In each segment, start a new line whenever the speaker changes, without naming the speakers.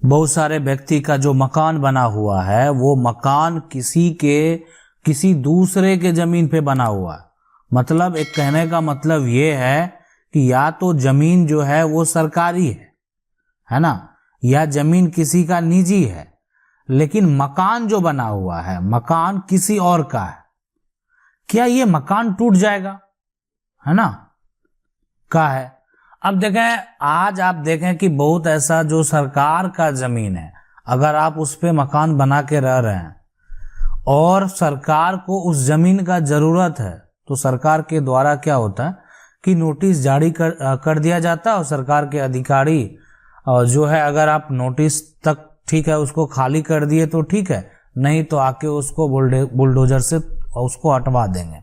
बहुत सारे व्यक्ति का जो मकान बना हुआ है वो मकान किसी दूसरे के जमीन पे बना हुआ है। मतलब एक कहने का मतलब ये है कि या तो जमीन जो है वो सरकारी है ना, या जमीन किसी का निजी है, लेकिन मकान जो बना हुआ है मकान किसी और का है। क्या ये मकान टूट जाएगा, है ना, का है। अब देखें, आज आप देखें कि बहुत ऐसा जो सरकार का जमीन है, अगर आप उस पे मकान बना के रह रहे हैं और सरकार को उस जमीन का जरूरत है, तो सरकार के द्वारा क्या होता है कि नोटिस जारी कर दिया जाता है और सरकार के अधिकारी जो है, अगर आप नोटिस तक ठीक है उसको खाली कर दिए तो ठीक है, नहीं तो आके उसको बुलडोजर से उसको हटवा देंगे।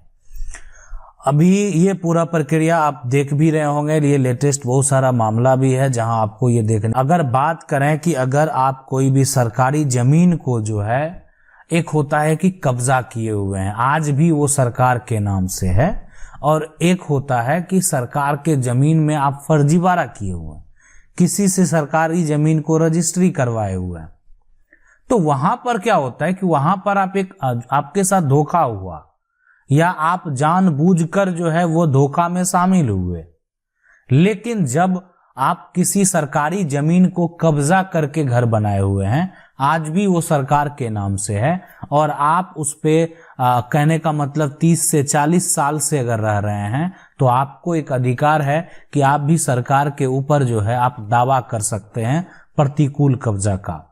अभी ये पूरा प्रक्रिया आप देख भी रहे होंगे, ये लेटेस्ट बहुत सारा मामला भी है जहां आपको ये देखना। अगर बात करें कि अगर आप कोई भी सरकारी जमीन को जो है, एक होता है कि कब्जा किए हुए हैं, आज भी वो सरकार के नाम से है, और एक होता है कि सरकार के जमीन में आप फर्जीवाड़ा किए हुए हैं, किसी से सरकारी जमीन को रजिस्ट्री करवाए हुए हैं। तो वहां पर क्या होता है कि वहां पर आपके साथ धोखा हुआ, या आप जानबूझकर जो है वो धोखा में शामिल हुए। लेकिन जब आप किसी सरकारी जमीन को कब्जा करके घर बनाए हुए हैं, आज भी वो सरकार के नाम से है, और आप उस पे कहने का मतलब 30 से 40 साल से अगर रह रहे हैं, तो आपको एक अधिकार है कि आप भी सरकार के ऊपर जो है आप दावा कर सकते हैं प्रतिकूल कब्जा का।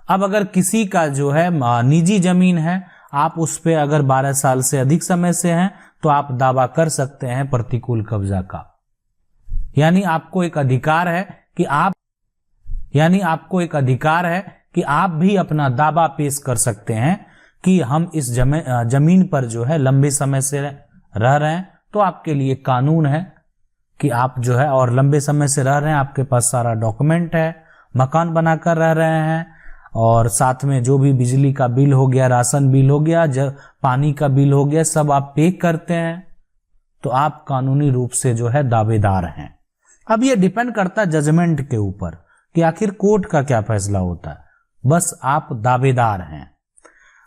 अब अगर किसी का जो है निजी जमीन है, आप उस पे अगर 12 साल से अधिक समय से हैं, तो आप दावा कर सकते हैं प्रतिकूल कब्जा का। यानी आपको एक अधिकार है कि आप भी अपना दावा पेश कर सकते हैं कि हम इस जमीन पर जो है लंबे समय से रह रहे हैं। तो आपके लिए कानून है कि आप जो है, और लंबे समय से रह रहे हैं, आपके पास सारा डॉक्यूमेंट है, मकान बनाकर रह रहे हैं, और साथ में जो भी बिजली का बिल हो गया, राशन बिल हो गया, पानी का बिल हो गया, सब आप पे करते हैं, तो आप कानूनी रूप से जो है दावेदार हैं। अब ये डिपेंड करता है जजमेंट के ऊपर कि आखिर कोर्ट का क्या फैसला होता है, बस आप दावेदार हैं।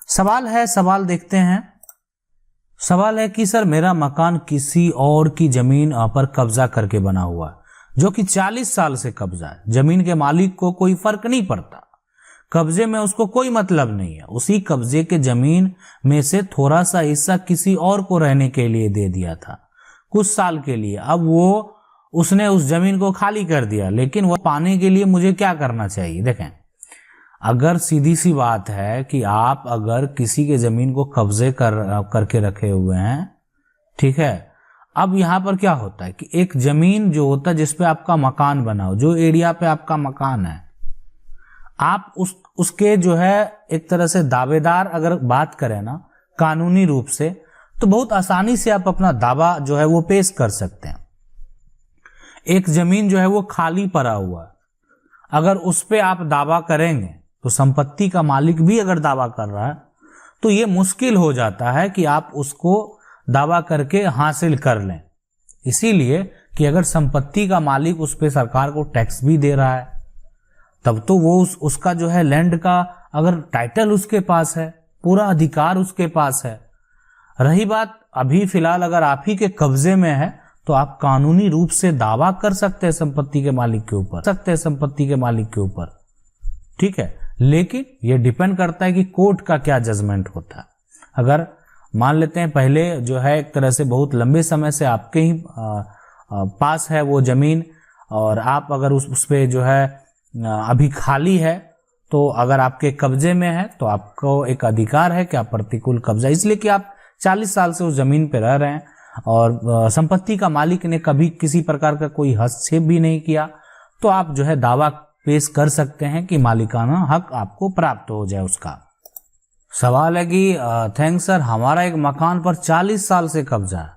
सवाल देखते हैं। सवाल है कि सर मेरा मकान किसी और की जमीन पर कब्जा करके बना हुआ है, जो कि 40 साल से कब्जा है। जमीन के मालिक को कोई फर्क नहीं पड़ता, कब्जे में उसको कोई मतलब नहीं है। उसी कब्जे के जमीन में से थोड़ा सा हिस्सा किसी और को रहने के लिए दे दिया था कुछ साल के लिए। अब उसने उस जमीन को खाली कर दिया, लेकिन वो पाने के लिए मुझे क्या करना चाहिए? देखें, अगर सीधी सी बात है कि आप अगर किसी के जमीन को कब्जे करके रखे हुए हैं, ठीक है, अब यहां पर क्या होता है कि एक जमीन जो होता है जिसपे आपका मकान बना हो, जो एरिया पे आपका मकान है, आप उसके जो है एक तरह से दावेदार अगर बात करें ना कानूनी रूप से, तो बहुत आसानी से आप अपना दावा जो है वो पेश कर सकते हैं। एक जमीन जो है वो खाली पड़ा हुआ है, अगर उस पे आप दावा करेंगे तो संपत्ति का मालिक भी अगर दावा कर रहा है, तो ये मुश्किल हो जाता है कि आप उसको दावा करके हासिल कर लें। इसीलिए कि अगर संपत्ति का मालिक उस पे सरकार को टैक्स भी दे रहा है, तब तो वो उसका जो है लैंड का अगर टाइटल उसके पास है, पूरा अधिकार उसके पास है। रही बात अभी फिलहाल अगर आप ही के कब्जे में है, तो आप कानूनी रूप से दावा कर सकते हैं संपत्ति के मालिक के ऊपर, ठीक है। लेकिन ये डिपेंड करता है कि कोर्ट का क्या जजमेंट होता है। अगर मान लेते हैं पहले जो है एक तरह से बहुत लंबे समय से आपके ही पास है वो जमीन, और आप अगर उस पे जो है अभी खाली है, तो अगर आपके कब्जे में है तो आपको एक अधिकार है कि आप प्रतिकूल कब्जा, इसलिए कि आप 40 साल से उस जमीन पे रह रहे हैं और संपत्ति का मालिक ने कभी किसी प्रकार का कोई हस्तक्षेप भी नहीं किया, तो आप जो है दावा पेश कर सकते हैं कि मालिकाना हक आपको प्राप्त हो जाए उसका। सवाल है कि थैंक्स सर, हमारा एक मकान पर 40 साल से कब्जा है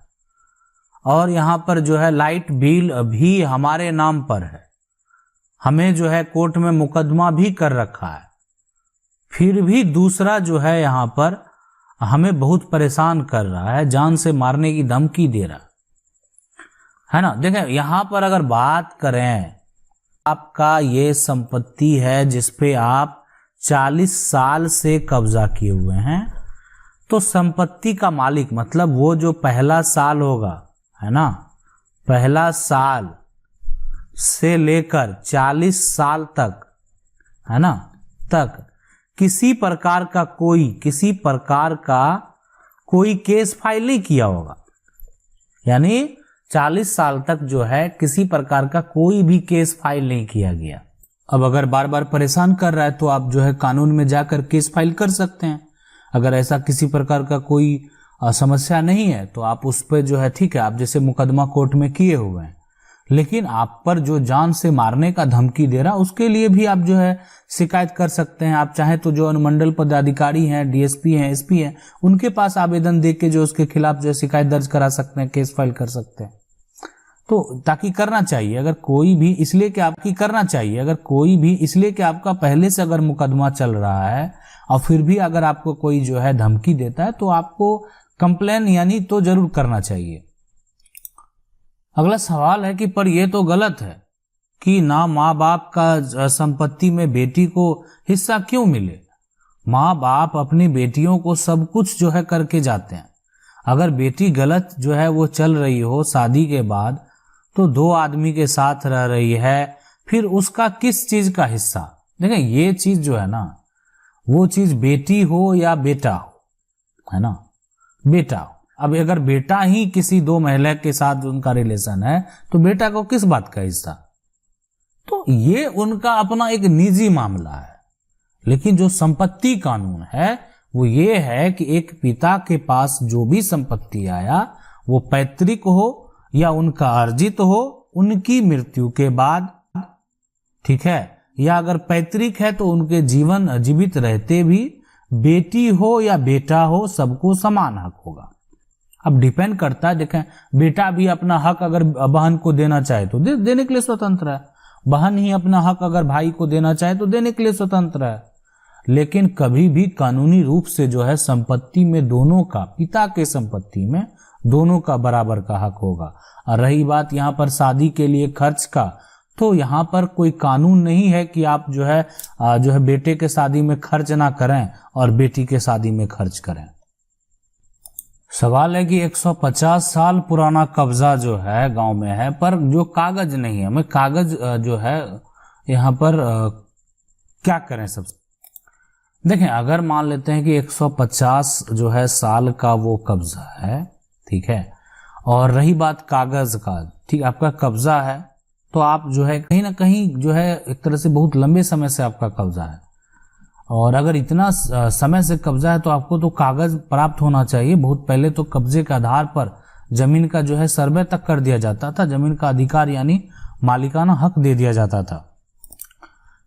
और यहाँ पर जो है लाइट बिल भी हमारे नाम पर है, हमें जो है कोर्ट में मुकदमा भी कर रखा है, फिर भी दूसरा जो है यहाँ पर हमें बहुत परेशान कर रहा है, जान से मारने की धमकी दे रहा है ना। देखें, यहाँ पर अगर बात करें आपका ये संपत्ति है जिस पे आप 40 साल से कब्जा किए हुए हैं, तो संपत्ति का मालिक मतलब वो जो पहला साल होगा, है ना, पहला साल से लेकर 40 साल तक, है ना, तक किसी प्रकार का कोई केस फाइल नहीं किया होगा। यानी 40 साल तक जो है किसी प्रकार का कोई भी केस फाइल नहीं किया गया। अब अगर बार बार परेशान कर रहा है तो आप जो है कानून में जाकर केस फाइल कर सकते हैं। अगर ऐसा किसी प्रकार का कोई समस्या नहीं है तो आप उस पर जो है, ठीक है, आप जैसे मुकदमा कोर्ट में किए हुए हैं, लेकिन आप पर जो जान से मारने का धमकी दे रहा, उसके लिए भी आप जो है शिकायत कर सकते हैं। आप चाहें तो जो अनुमंडल पदाधिकारी हैं, डीएसपी हैं, एसपी हैं, उनके पास आवेदन दे के जो उसके खिलाफ जो है शिकायत दर्ज करा सकते हैं, केस फाइल कर सकते हैं। तो ताकि करना चाहिए अगर कोई भी, इसलिए कि आपकी करना चाहिए अगर कोई भी, इसलिए कि आपका पहले से अगर मुकदमा चल रहा है और फिर भी अगर आपको कोई जो है धमकी देता है तो आपको कंप्लेन यानी तो जरूर करना चाहिए। अगला सवाल है कि पर यह तो गलत है कि ना माँ बाप का संपत्ति में बेटी को हिस्सा क्यों मिले। माँ बाप अपनी बेटियों को सब कुछ जो है करके जाते हैं। अगर बेटी गलत जो है वो चल रही हो शादी के बाद, तो 2 आदमी के साथ रह रही है, फिर उसका किस चीज का हिस्सा। देखें ये चीज जो है ना, वो चीज बेटी हो या बेटा हो, है ना, बेटा हो। अब अगर बेटा ही किसी 2 महिला के साथ उनका रिलेशन है तो बेटा को किस बात का हिस्सा। तो ये उनका अपना एक निजी मामला है। लेकिन जो संपत्ति कानून है वो ये है कि एक पिता के पास जो भी संपत्ति आया वो पैतृक हो या उनका अर्जित हो उनकी मृत्यु के बाद, ठीक है, या अगर पैतृक है तो उनके जीवित रहते भी बेटी हो या बेटा हो सबको समान हक होगा। अब डिपेंड करता है, देखें बेटा भी अपना हक अगर बहन को देना चाहे तो देने के लिए स्वतंत्र है, बहन ही अपना हक अगर भाई को देना चाहे तो देने के लिए स्वतंत्र है। लेकिन कभी भी कानूनी रूप से जो है संपत्ति में दोनों का, पिता के संपत्ति में दोनों का बराबर का हक होगा। और रही बात यहाँ पर शादी के लिए खर्च का, तो यहाँ पर कोई कानून नहीं है कि आप जो है बेटे के शादी में खर्च ना करें और बेटी के शादी में खर्च करें। सवाल है कि 150 साल पुराना कब्जा जो है गांव में है पर जो कागज नहीं है, हमें कागज जो है यहाँ पर क्या करें। सबसे देखें अगर मान लेते हैं कि 150 जो है साल का वो कब्जा है, ठीक है, और रही बात कागज का, ठीक, आपका कब्जा है तो आप जो है कहीं ना कहीं जो है एक तरह से बहुत लंबे समय से आपका कब्जा है, और अगर इतना समय से कब्जा है तो आपको तो कागज प्राप्त होना चाहिए। बहुत पहले तो कब्जे के आधार पर जमीन का जो है सर्वे तक कर दिया जाता था, जमीन का अधिकार यानी मालिकाना हक दे दिया जाता था।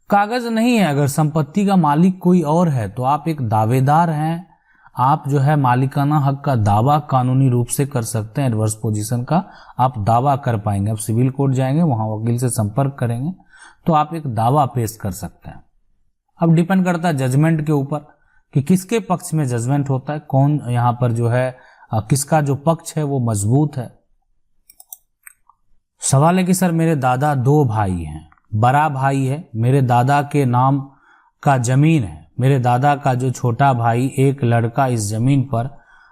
कागज नहीं है, अगर संपत्ति का मालिक कोई और है तो आप एक दावेदार हैं, आप जो है मालिकाना हक का दावा कानूनी रूप से कर सकते हैं। एडवर्स पोजीशन का आप दावा कर पाएंगे। आप सिविल कोर्ट जाएंगे, वहां वकील से संपर्क करेंगे तो आप एक दावा पेश कर सकते हैं। अब डिपेंड करता है जजमेंट के ऊपर कि किसके पक्ष में जजमेंट होता है, कौन यहाँ पर जो है किसका जो पक्ष है वो मजबूत है। सवाल है कि सर मेरे दादा 2 भाई हैं, बड़ा भाई है, मेरे दादा के नाम का जमीन है, मेरे दादा का जो छोटा भाई एक लड़का इस जमीन पर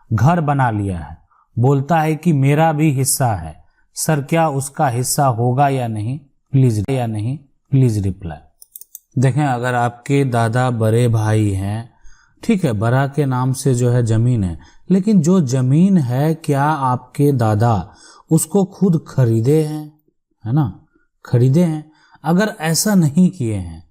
घर बना लिया है, बोलता है कि मेरा भी हिस्सा है, सर क्या उसका हिस्सा होगा या नहीं, प्लीज रिप्लाई। देखें अगर आपके दादा बड़े भाई हैं, ठीक है, बड़ा के नाम से जो है जमीन है, लेकिन जो जमीन है क्या आपके दादा उसको खुद खरीदे हैं, है ना, खरीदे हैं। अगर ऐसा नहीं किए हैं,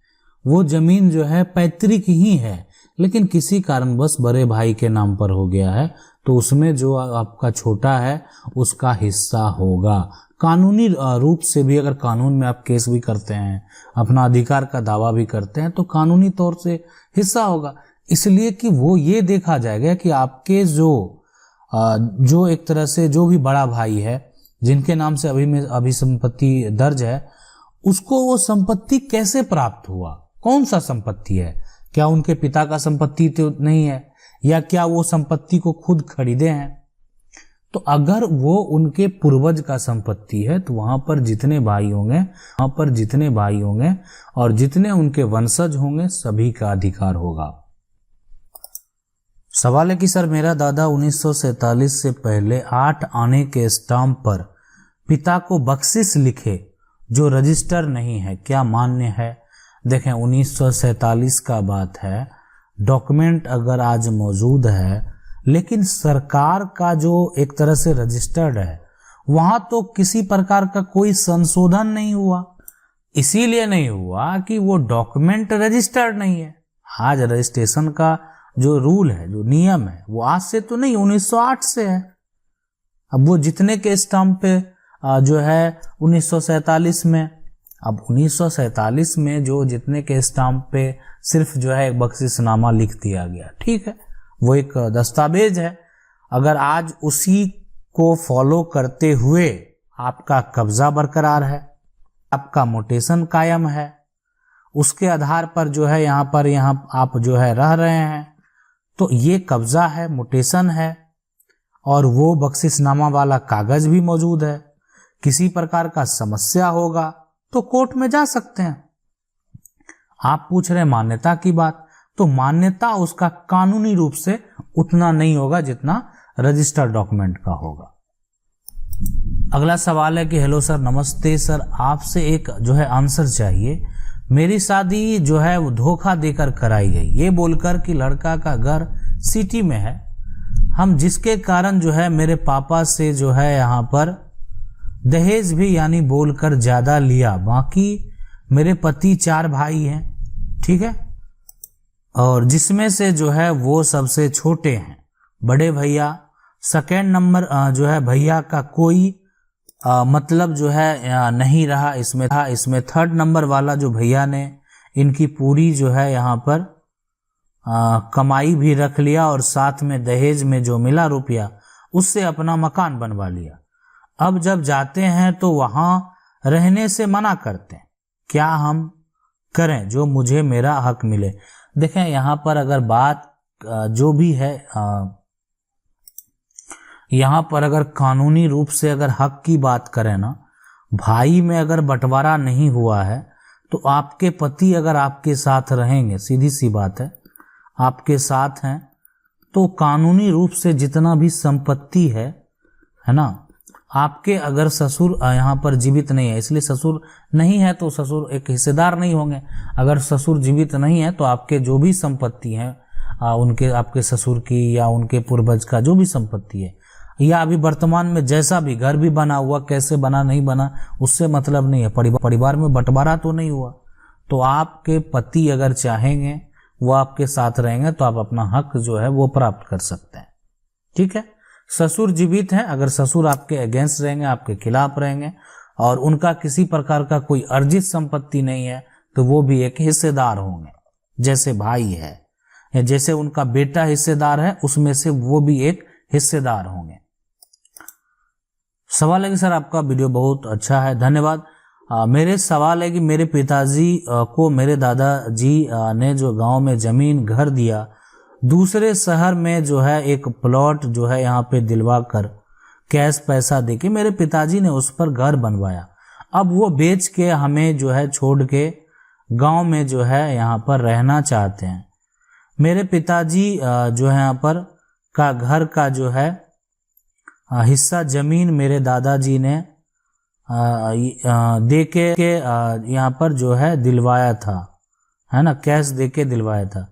वो जमीन जो है पैतृक ही है लेकिन किसी कारणवश बड़े भाई के नाम पर हो गया है, तो उसमें जो आपका छोटा है उसका हिस्सा होगा। कानूनी रूप से भी अगर कानून में आप केस भी करते हैं, अपना अधिकार का दावा भी करते हैं, तो कानूनी तौर से हिस्सा होगा। इसलिए कि वो ये देखा जाएगा कि आपके जो एक तरह से जो भी बड़ा भाई है जिनके नाम से अभी संपत्ति दर्ज है, उसको वो संपत्ति कैसे प्राप्त हुआ, कौन सा संपत्ति है, क्या उनके पिता का संपत्ति तो नहीं है, या क्या वो संपत्ति को खुद खरीदे हैं। तो अगर वो उनके पूर्वज का संपत्ति है तो वहां पर जितने भाई होंगे और जितने उनके वंशज होंगे सभी का अधिकार होगा। सवाल है कि सर मेरा दादा 1947 से पहले 8 आने के स्टाम्प पर पिता को बख्शिश लिखे जो रजिस्टर नहीं है, क्या मान्य है? देखें 1947 का बात है, डॉक्यूमेंट अगर आज मौजूद है लेकिन सरकार का जो एक तरह से रजिस्टर्ड है वहां तो किसी प्रकार का कोई संशोधन नहीं हुआ, इसीलिए नहीं हुआ कि वो डॉक्यूमेंट रजिस्टर्ड नहीं है। आज रजिस्ट्रेशन का जो रूल है, जो नियम है, वो आज से तो नहीं 1908 से है। अब वो जितने के स्टाम्प पे जो है 1947 में, अब 1947 में जो जितने के स्टाम्प पे सिर्फ जो है एक बख्शिशनामा लिख दिया गया, ठीक है, वो एक दस्तावेज है। अगर आज उसी को फॉलो करते हुए आपका कब्जा बरकरार है, आपका मोटेशन कायम है, उसके आधार पर जो है यहाँ आप जो है रह रहे हैं, तो ये कब्जा है, मोटेशन है और वो बख्शिशनामा वाला कागज भी मौजूद है। किसी प्रकार का समस्या होगा तो कोर्ट में जा सकते हैं। आप पूछ रहे हैं मान्यता की बात, तो मान्यता उसका कानूनी रूप से उतना नहीं होगा जितना रजिस्टर्ड डॉक्यूमेंट का होगा। अगला सवाल है कि हेलो सर, नमस्ते सर, आपसे एक जो है आंसर चाहिए। मेरी शादी जो है वो धोखा देकर कराई गई, ये बोलकर कि लड़का का घर सिटी में है, हम जिसके कारण जो है मेरे पापा से जो है यहाँ पर दहेज भी यानी बोलकर ज्यादा लिया। बाकी मेरे पति 4 भाई हैं, ठीक है, और जिसमें से जो है वो सबसे छोटे हैं। बड़े भैया सेकेंड नंबर जो है भैया का कोई मतलब जो है नहीं रहा इसमें थर्ड नंबर वाला जो भैया ने इनकी पूरी जो है यहाँ पर कमाई भी रख लिया और साथ में दहेज में जो मिला रुपया उससे अपना मकान बनवा लिया। अब जब जाते हैं तो वहां रहने से मना करते हैं, क्या हम करें जो मुझे मेरा हक मिले? देखें यहाँ पर अगर बात जो भी है यहाँ पर अगर कानूनी रूप से अगर हक की बात करें ना, भाई में अगर बंटवारा नहीं हुआ है तो आपके पति अगर आपके साथ रहेंगे, सीधी सी बात है, आपके साथ हैं, तो कानूनी रूप से जितना भी संपत्ति है ना, आपके अगर ससुर यहाँ पर जीवित नहीं है, इसलिए ससुर नहीं है तो ससुर एक हिस्सेदार नहीं होंगे। अगर ससुर जीवित नहीं है तो आपके जो भी संपत्ति है उनके आपके ससुर की या उनके पूर्वज का जो भी संपत्ति है, या अभी वर्तमान में जैसा भी घर भी बना हुआ, कैसे बना नहीं बना उससे मतलब नहीं है, परिवार में बंटवारा तो नहीं हुआ, तो आपके पति अगर चाहेंगे वो आपके साथ रहेंगे तो आप अपना हक जो है वो प्राप्त कर सकते हैं, ठीक है। ससुर जीवित हैं, अगर ससुर आपके अगेंस्ट रहेंगे, आपके खिलाफ रहेंगे और उनका किसी प्रकार का कोई अर्जित संपत्ति नहीं है तो वो भी एक हिस्सेदार होंगे, जैसे भाई है या जैसे उनका बेटा हिस्सेदार है उसमें से वो भी एक हिस्सेदार होंगे। सवाल है कि सर आपका वीडियो बहुत अच्छा है, धन्यवाद। मेरे सवाल है कि मेरे पिताजी को मेरे दादाजी ने जो गांव में जमीन घर दिया, दूसरे शहर में जो है एक प्लॉट जो है यहाँ पे दिलवा कर कैश पैसा देके मेरे पिताजी ने उस पर घर बनवाया। अब वो बेच के हमें जो है छोड़ के गांव में जो है यहाँ पर रहना चाहते हैं। मेरे पिताजी जो है यहाँ पर का घर का जो है हिस्सा जमीन मेरे दादाजी ने दे के यहाँ पर जो है दिलवाया था, है ना, कैश दे के दिलवाया था,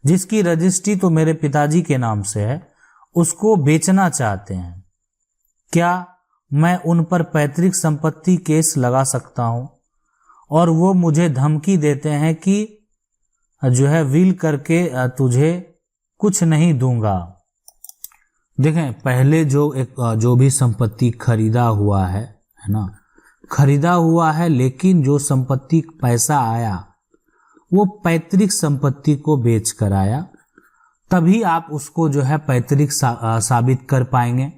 जिसकी रजिस्ट्री तो मेरे पिताजी के नाम से है, उसको बेचना चाहते हैं। क्या मैं उन पर पैतृक संपत्ति केस लगा सकता हूं? और वो मुझे धमकी देते हैं कि जो है विल करके तुझे कुछ नहीं दूंगा। देखें, पहले जो भी संपत्ति खरीदा हुआ है ना, खरीदा हुआ है, लेकिन जो संपत्ति पैसा आया वो पैतृक संपत्ति को बेच कर आया, तभी आप उसको जो है पैतृक साबित कर पाएंगे।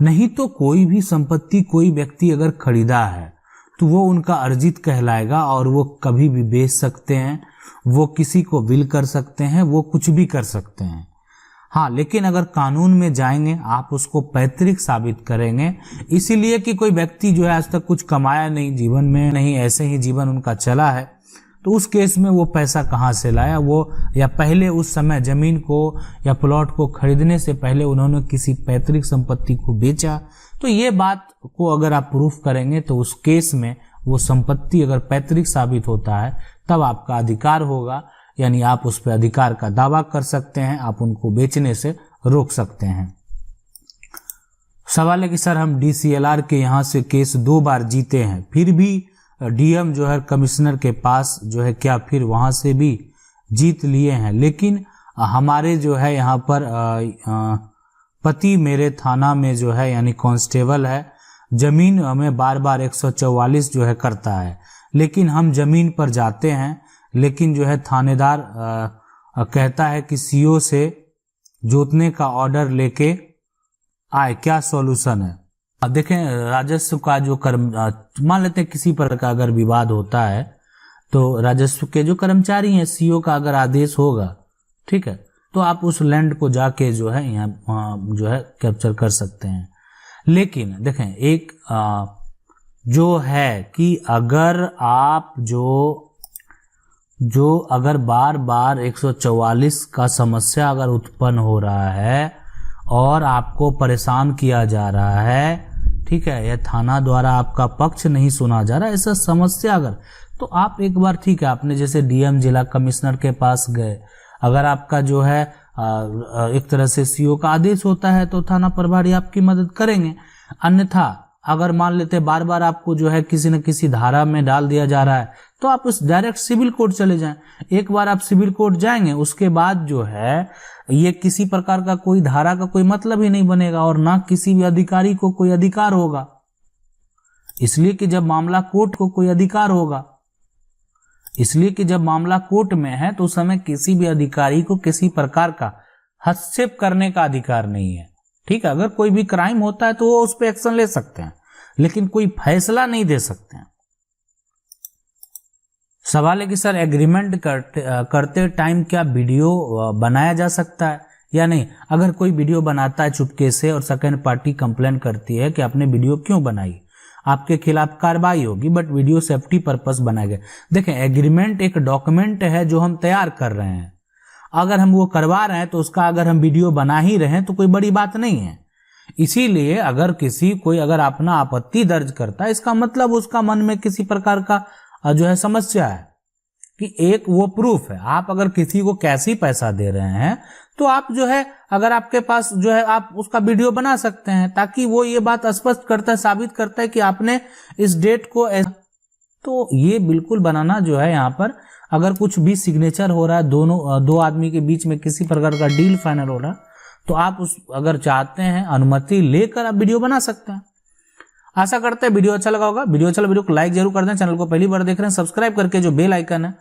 नहीं तो कोई भी संपत्ति कोई व्यक्ति अगर खरीदा है तो वो उनका अर्जित कहलाएगा और वो कभी भी बेच सकते हैं, वो किसी को विल कर सकते हैं, वो कुछ भी कर सकते हैं। हाँ, लेकिन अगर कानून में जाएंगे आप उसको पैतृक साबित करेंगे, इसीलिए कि कोई व्यक्ति जो है आज तक कुछ कमाया नहीं जीवन में, नहीं ऐसे ही जीवन उनका चला है, तो उस केस में वो पैसा कहाँ से लाया, वो या पहले उस समय जमीन को या प्लॉट को खरीदने से पहले उन्होंने किसी पैतृक संपत्ति को बेचा, तो ये बात को अगर आप प्रूफ करेंगे तो उस केस में वो संपत्ति अगर पैतृक साबित होता है तब आपका अधिकार होगा, यानी आप उस पर अधिकार का दावा कर सकते हैं, आप उनको बेचने से रोक सकते हैं। सवाल है कि सर हम DCLR के यहाँ से केस 2 बार जीते हैं, फिर भी DM जो है कमिश्नर के पास जो है क्या फिर वहाँ से भी जीत लिए हैं, लेकिन हमारे जो है यहाँ पर पति मेरे थाना में जो है यानी कांस्टेबल है, जमीन हमें बार बार 144 जो है करता है, लेकिन हम जमीन पर जाते हैं लेकिन जो है थानेदार कहता है कि CO से जोतने का ऑर्डर लेके आए, क्या सॉल्यूशन है? देखें, राजस्व का जो मान लेते हैं किसी प्रकार का अगर विवाद होता है तो राजस्व के जो कर्मचारी हैं CO का अगर आदेश होगा, ठीक है, तो आप उस लैंड को जाके जो है यहाँ जो है कैप्चर कर सकते हैं। लेकिन देखें एक जो है कि अगर आप जो अगर बार बार 144 का समस्या अगर उत्पन्न हो रहा है और आपको परेशान किया जा रहा है, ठीक है, यह थाना द्वारा आपका पक्ष नहीं सुना जा रहा, ऐसा समस्या अगर, तो आप एक बार, ठीक है, आपने जैसे DM जिला कमिश्नर के पास गए, अगर आपका जो है एक तरह से CO का आदेश होता है तो थाना प्रभारी आपकी मदद करेंगे। अन्यथा अगर मान लेते बार बार आपको जो है किसी न किसी धारा में डाल दिया जा रहा है तो आप उस डायरेक्ट सिविल कोर्ट चले जाएं। एक बार आप सिविल कोर्ट जाएंगे उसके बाद जो है ये किसी प्रकार का कोई धारा का कोई मतलब ही नहीं बनेगा और ना किसी भी अधिकारी को कोई अधिकार होगा, इसलिए कि जब मामला कोर्ट को कोई अधिकार होगा, इसलिए कि जब मामला कोर्ट में है तो उस समय किसी भी अधिकारी को किसी प्रकार का हस्तक्षेप करने का अधिकार नहीं है। ठीक है, अगर कोई भी क्राइम होता है तो वो उस पर एक्शन ले सकते हैं लेकिन कोई फैसला नहीं दे सकते हैं। सवाल है कि सर एग्रीमेंट करते टाइम क्या वीडियो बनाया जा सकता है या नहीं? अगर कोई वीडियो बनाता है चुपके से और सेकंड पार्टी कंप्लेन करती है कि आपने वीडियो क्यों बनाई, आपके खिलाफ कार्रवाई होगी, बट वीडियो सेफ्टी पर्पस बनाया गया। देखें, एग्रीमेंट एक डॉक्यूमेंट है जो हम तैयार कर रहे हैं, अगर हम वो करवा रहे हैं तो उसका अगर हम वीडियो बना ही रहे हैं तो कोई बड़ी बात नहीं है। इसीलिए अगर कोई अगर अपना आपत्ति दर्ज करता है, इसका मतलब उसका मन में किसी प्रकार का जो है समस्या है कि एक वो प्रूफ है। आप अगर किसी को कैसे पैसा दे रहे हैं तो आप जो है अगर आपके पास जो है आप उसका वीडियो बना सकते हैं ताकि वो ये बात स्पष्ट करता है, साबित करता है कि आपने इस डेट को तो ये बिल्कुल बनाना जो है यहाँ पर अगर कुछ भी सिग्नेचर हो रहा है दो आदमी के बीच में किसी प्रकार का डील फाइनल हो रहा तो आप उस अगर चाहते हैं अनुमति लेकर आप वीडियो बना सकते हैं। आशा करते हैं वीडियो अच्छा लगा होगा। वीडियो को लाइक जरूर कर दें। चैनल को पहली बार देख रहे हैं सब्सक्राइब करके जो बेल आइकन है